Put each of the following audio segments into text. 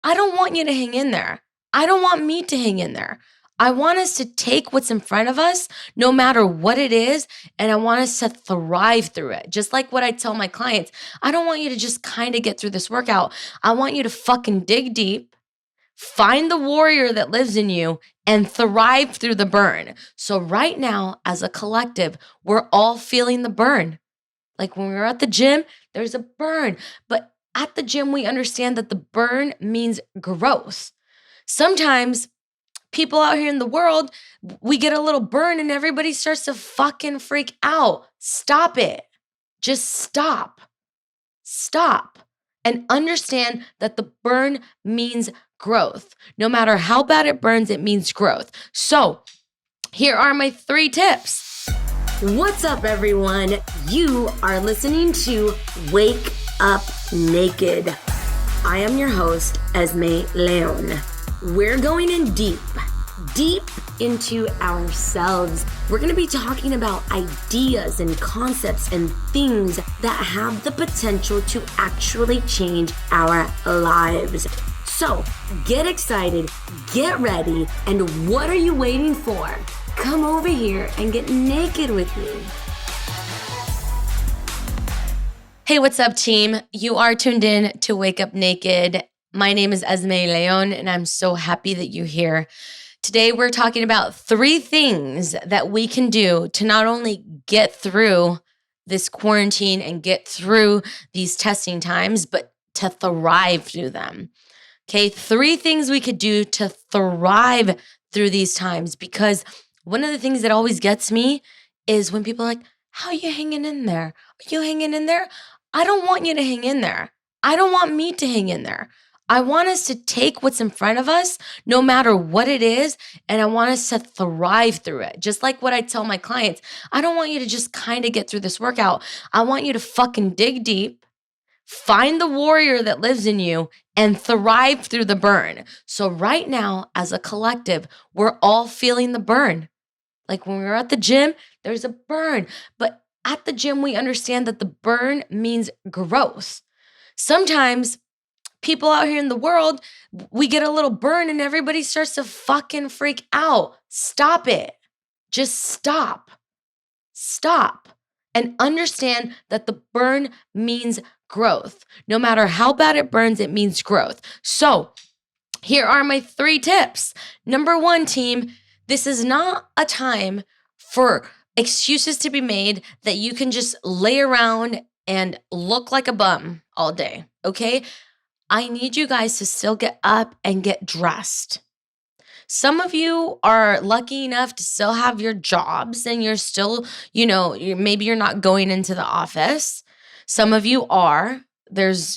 I don't want you to hang in there. I don't want me to hang in there. I want us to take what's in front of us, no matter what it is, and I want us to thrive through it. Just like what I tell my clients, I don't want you to just kind of get through this workout. I want you to fucking dig deep, find the warrior that lives in you, and thrive through the burn. So, right now, as a collective, we're all feeling the burn. Like when we're at the gym, there's a burn. But at the gym, we understand that the burn means growth. Sometimes people out here in the world, we get a little burn and everybody starts to fucking freak out. Stop it. Just stop. Stop and understand that the burn means growth. No matter how bad it burns, it means growth. So, here are my 3 tips. What's up, everyone? You are listening to Wake Up Naked. I am your host, Esme Leon. We're going in deep into ourselves. We're going to be talking about ideas and concepts and things that have the potential to actually change our lives. So get excited, get ready, and what are you waiting for? Come over here and get naked with me. Hey, what's up, team? You are tuned in to Wake Up Naked. My name is Esme Leon, and I'm so happy that you're here. Today, we're talking about 3 things that we can do to not only get through this quarantine and get through these testing times, but to thrive through them. Okay, 3 things we could do to thrive through these times, because one of the things that always gets me is when people are like, how are you hanging in there? Are you hanging in there? I don't want you to hang in there. I don't want me to hang in there. I want us to take what's in front of us, no matter what it is, and I want us to thrive through it. Just like what I tell my clients, I don't want you to just kind of get through this workout. I want you to fucking dig deep, find the warrior that lives in you, and thrive through the burn. So right now, as a collective, we're all feeling the burn. Like when we're at the gym, there's a burn. But at the gym, we understand that the burn means growth. Sometimes people out here in the world, we get a little burn and everybody starts to fucking freak out. Stop it. Just stop. Stop. And understand that the burn means growth. No matter how bad it burns, it means growth. So, here are my 3 tips. Number 1, team, this is not a time for excuses to be made that you can just lay around and look like a bum all day, okay? I need you guys to still get up and get dressed. Some of you are lucky enough to still have your jobs and you're still, maybe you're not going into the office. Some of you are. There's,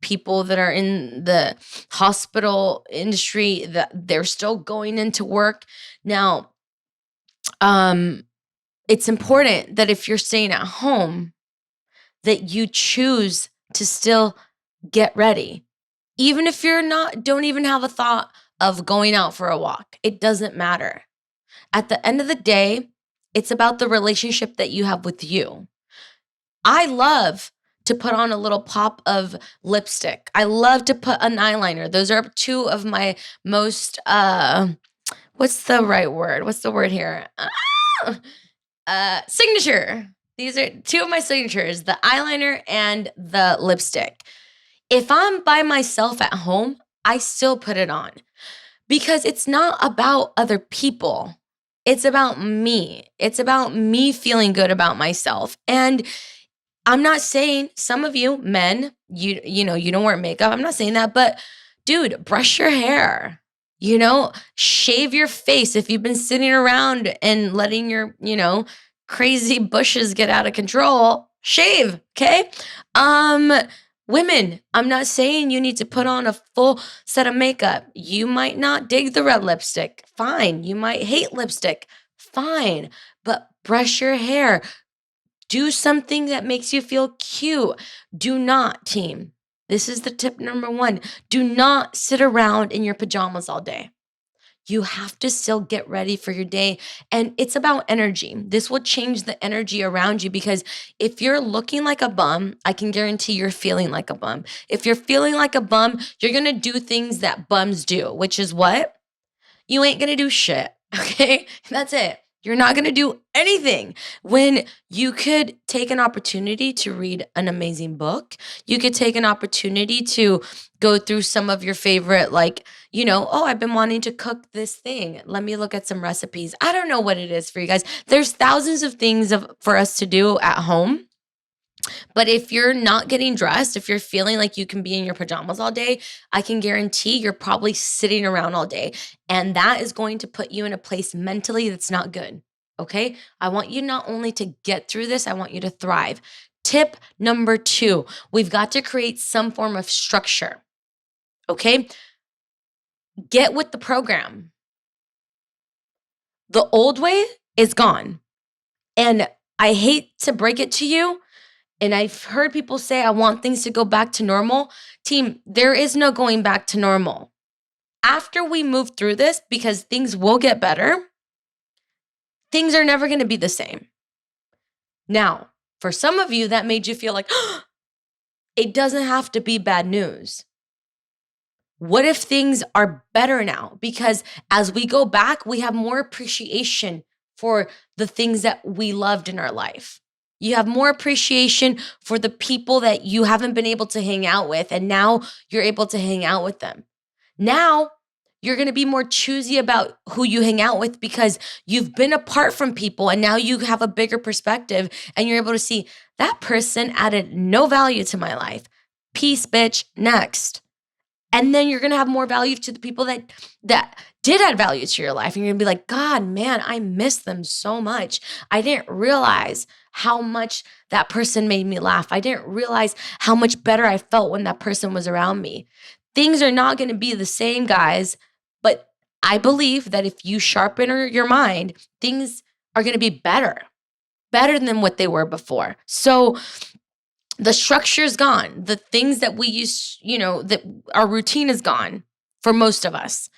people that are in the hospital industry that they're still going into work. Now, it's important that if you're staying at home, that you choose to still get ready. Even if don't even have a thought of going out for a walk, it doesn't matter. At the end of the day, it's about the relationship that you have with you. I love to put on a little pop of lipstick. I love to put an eyeliner. Those are 2 of my most, what's the right word? What's the word here? Signature. These are 2 of my signatures, the eyeliner and the lipstick. If I'm by myself at home, I still put it on because it's not about other people. It's about me. It's about me feeling good about myself. And I'm not saying some of you men, you don't wear makeup. I'm not saying that, but dude, brush your hair. Shave your face if you've been sitting around and letting your, crazy bushes get out of control. Shave, okay? Women, I'm not saying you need to put on a full set of makeup. You might not dig the red lipstick. Fine. You might hate lipstick. Fine. But brush your hair. Do something that makes you feel cute. Do not, team. This is the tip number 1. Do not sit around in your pajamas all day. you have to still get ready for your day. And it's about energy. This will change the energy around you, because if you're looking like a bum, I can guarantee you're feeling like a bum. If you're feeling like a bum, you're going to do things that bums do, which is what? You ain't going to do shit. Okay? That's it. You're not going to do anything when you could take an opportunity to read an amazing book. You could take an opportunity to go through some of your favorite, like, oh, I've been wanting to cook this thing. Let me look at some recipes. I don't know what it is for you guys. There's thousands of things for us to do at home. But if you're not getting dressed, if you're feeling like you can be in your pajamas all day, I can guarantee you're probably sitting around all day. And that is going to put you in a place mentally that's not good. Okay? I want you not only to get through this, I want you to thrive. Tip number 2, we've got to create some form of structure. Okay? Get with the program. The old way is gone. And I hate to break it to you, and I've heard people say, I want things to go back to normal. Team, there is no going back to normal. After we move through this, because things will get better, things are never going to be the same. Now, for some of you, that made you feel like, oh, it doesn't have to be bad news. What if things are better now? Because as we go back, we have more appreciation for the things that we loved in our life. You have more appreciation for the people that you haven't been able to hang out with, and now you're able to hang out with them. Now you're going to be more choosy about who you hang out with, because you've been apart from people and now you have a bigger perspective and you're able to see that person added no value to my life. Peace, bitch. Next. And then you're going to have more value to the people that did add value to your life. And you're going to be like, God, man, I miss them so much. I didn't realize how much that person made me laugh. I didn't realize how much better I felt when that person was around me. Things are not going to be the same, guys. But I believe that if you sharpen your mind, things are going to be better than what they were before. So the structure is gone. The things that we use, that our routine is gone for most of us.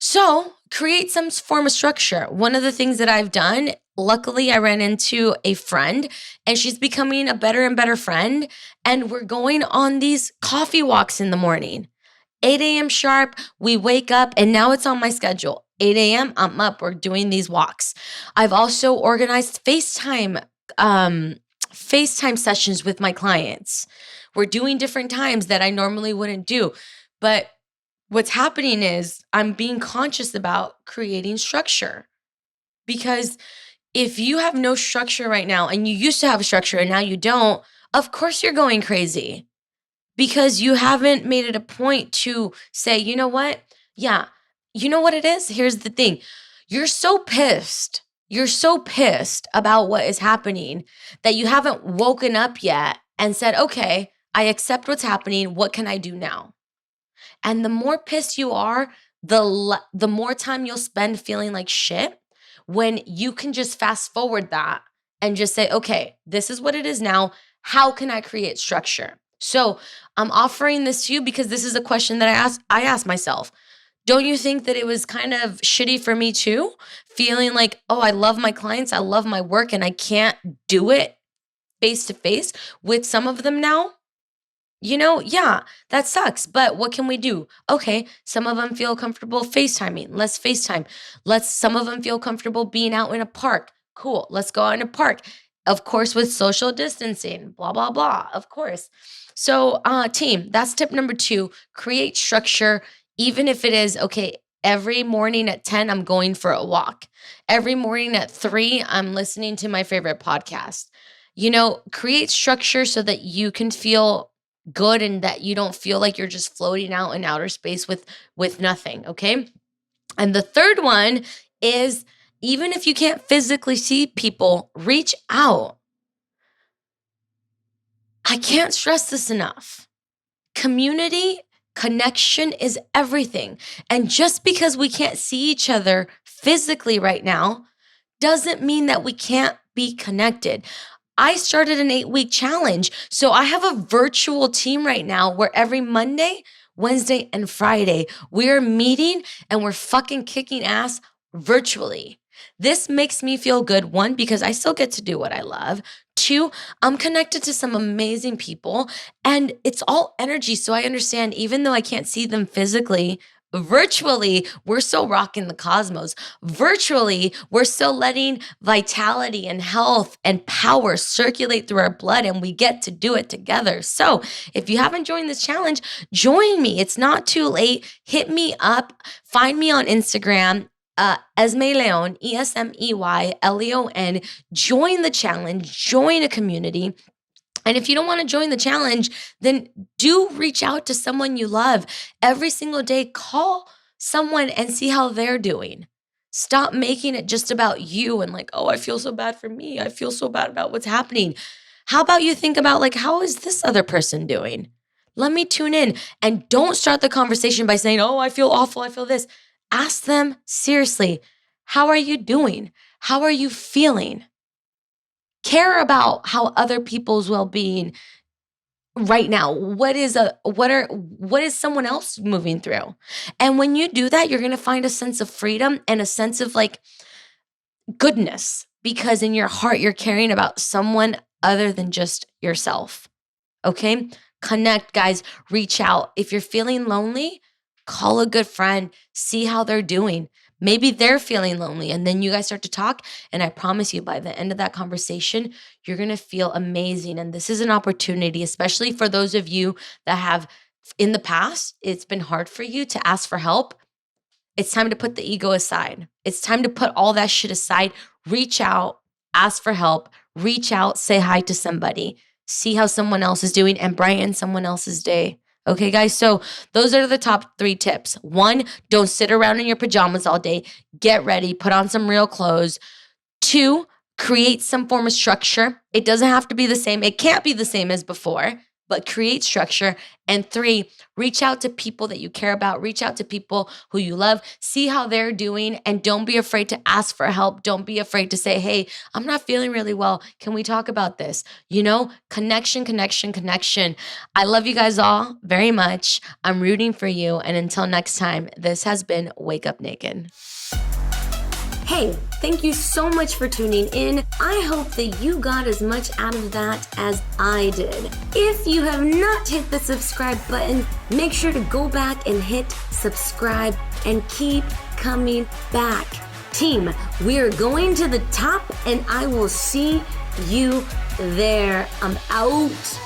So create some form of structure. One of the things that I've done, luckily I ran into a friend and she's becoming a better and better friend. And we're going on these coffee walks in the morning. 8 a.m. sharp, we wake up, and now it's on my schedule. 8 a.m., I'm up, we're doing these walks. I've also organized FaceTime sessions with my clients. We're doing different times that I normally wouldn't do. But what's happening is I'm being conscious about creating structure. Because if you have no structure right now, and you used to have a structure and now you don't, of course you're going crazy. Because you haven't made it a point to say, you know what? Yeah, you know what it is? Here's the thing. You're so pissed. You're so pissed about what is happening that you haven't woken up yet and said, okay, I accept what's happening. What can I do now? And the more pissed you are, the more time you'll spend feeling like shit, when you can just fast forward that and just say, okay, this is what it is now. How can I create structure? So I'm offering this to you because this is a question that I asked myself. Don't you think that it was kind of shitty for me too? Feeling like, oh, I love my clients, I love my work, and I can't do it face to face with some of them now? Yeah, that sucks. But what can we do? Okay, some of them feel comfortable FaceTiming. Let's FaceTime. Some of them feel comfortable being out in a park. Cool. Let's go out in a park. Of course, with social distancing, blah, blah, blah. Of course. So, team, that's tip number 2. Create structure, even if it is, okay, every morning at 10, I'm going for a walk. Every morning at 3, I'm listening to my favorite podcast. Create structure so that you can feel good and that you don't feel like you're just floating out in outer space with nothing, okay? And the third one is, even if you can't physically see people, reach out. I can't stress this enough. Community, connection is everything. And just because we can't see each other physically right now doesn't mean that we can't be connected. I started an 8-week challenge. So I have a virtual team right now where every Monday Wednesday, and Friday. We're meeting and we're fucking kicking ass virtually. This makes me feel good. One, because I still get to do what I love. Two, I'm connected to some amazing people and it's all energy. So I understand, even though I can't see them physically, virtually, we're still rocking the cosmos. Virtually, we're still letting vitality and health and power circulate through our blood, and we get to do it together. So if you haven't joined this challenge, join me. It's not too late. Hit me up. Find me on Instagram. Esme Leon, ESMEYLEON. Join the challenge, join a community. And if you don't want to join the challenge, then do reach out to someone you love. Every single day, call someone and see how they're doing. Stop making it just about you and like, oh, I feel so bad for me. I feel so bad about what's happening. How about you think about like, how is this other person doing? Let me tune in, and don't start the conversation by saying, oh, I feel awful. I feel this. Ask them seriously, how are you doing? How are you feeling? Care about how other people's well-being right now. What is someone else moving through? And when you do that, you're going to find a sense of freedom and a sense of like goodness, because in your heart, you're caring about someone other than just yourself. Okay? Connect, guys. Reach out. If you're feeling lonely, call a good friend, see how they're doing. Maybe they're feeling lonely, and then you guys start to talk. And I promise you, by the end of that conversation, you're going to feel amazing. And this is an opportunity, especially for those of you that have in the past, it's been hard for you to ask for help. It's time to put the ego aside. It's time to put all that shit aside. Reach out, ask for help, reach out, say hi to somebody, see how someone else is doing, and brighten someone else's day. Okay, guys, so those are the top 3 tips. 1, don't sit around in your pajamas all day. Get ready, put on some real clothes. 2, create some form of structure. It doesn't have to be the same. It can't be the same as before, but create structure. And 3, reach out to people that you care about. Reach out to people who you love. See how they're doing, and don't be afraid to ask for help. Don't be afraid to say, hey, I'm not feeling really well. Can we talk about this? You know, connection, connection, connection. I love you guys all very much. I'm rooting for you. And until next time, this has been Wake Up Naked. Hey, thank you so much for tuning in. I hope that you got as much out of that as I did. If you have not hit the subscribe button, make sure to go back and hit subscribe and keep coming back. Team, we're going to the top, and I will see you there. I'm out.